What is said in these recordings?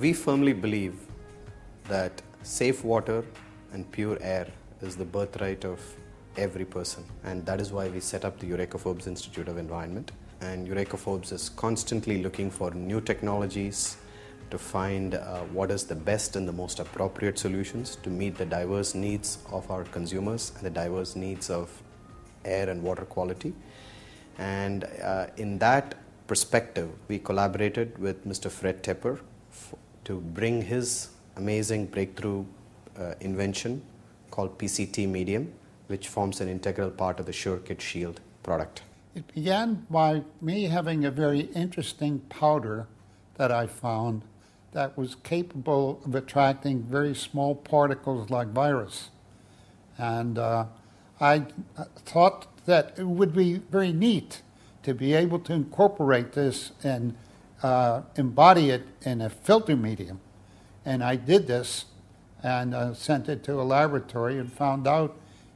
We firmly believe that safe water and pure air is the birthright of every person, and that is why we set up the Eureka Forbes Institute of Environment. And Eureka Forbes is constantly looking for new technologies to find what is the best and the most appropriate solutions to meet the diverse needs of our consumers and the diverse needs of air and water quality. And in that perspective, we collaborated with Mr. Fred Tepper to bring his amazing breakthrough invention called PCT Medium, which forms an integral part of the SureKit Shield product. It began by me having a very interesting powder that I found that was capable of attracting very small particles like virus. And I thought that it would be very neat to be able to incorporate this and embody it in a filter medium. And I did this and sent it to a laboratory and found out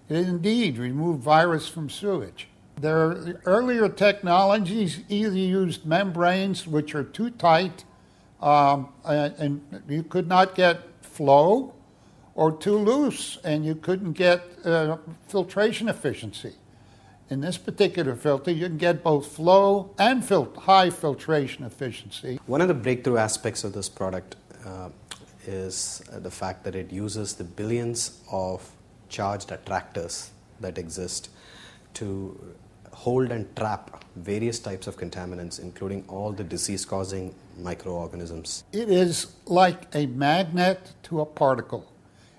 it indeed removed virus from sewage. Their earlier technologies either used membranes which are too tight and you could not get flow, or too loose and you couldn't get filtration efficiency. In this particular filter, you can get both flow and high filtration efficiency. One of the breakthrough aspects of this product is the fact that it uses the billions of charged attractors that exist to hold and trap various types of contaminants, including all the disease-causing microorganisms. It is like a magnet to a particle.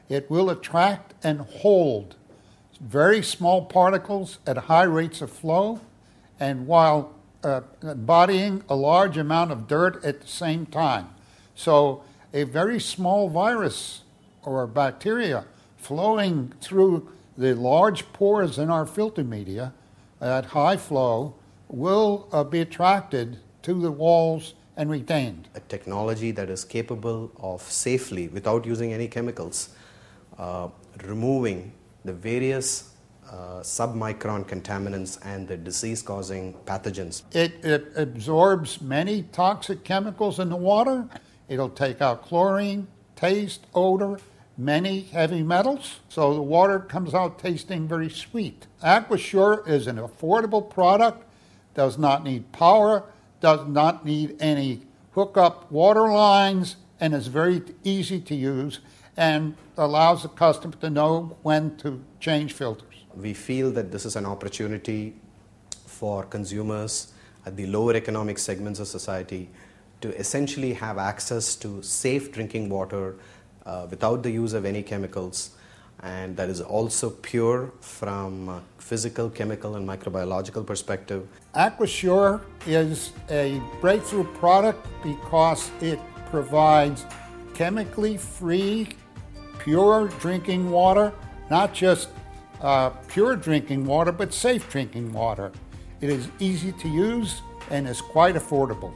It will attract and hold very small particles at high rates of flow, and while embodying a large amount of dirt at the same time. So a very small virus or bacteria flowing through the large pores in our filter media at high flow will be attracted to the walls and retained. A technology that is capable of safely, without using any chemicals, removing the various submicron contaminants and the disease-causing pathogens. It absorbs many toxic chemicals in the water. It'll take out chlorine, taste, odor, many heavy metals, so the water comes out tasting very sweet. AquaSure is an affordable product, does not need power, does not need any hookup water lines, and is very easy to use and allows the customer to know when to change filters. We feel that this is an opportunity for consumers at the lower economic segments of society to essentially have access to safe drinking water without the use of any chemicals, and that is also pure from a physical, chemical, and microbiological perspective. AquaSure is a breakthrough product because it provides chemically free, pure drinking water, not just pure drinking water, but safe drinking water. It is easy to use and is quite affordable.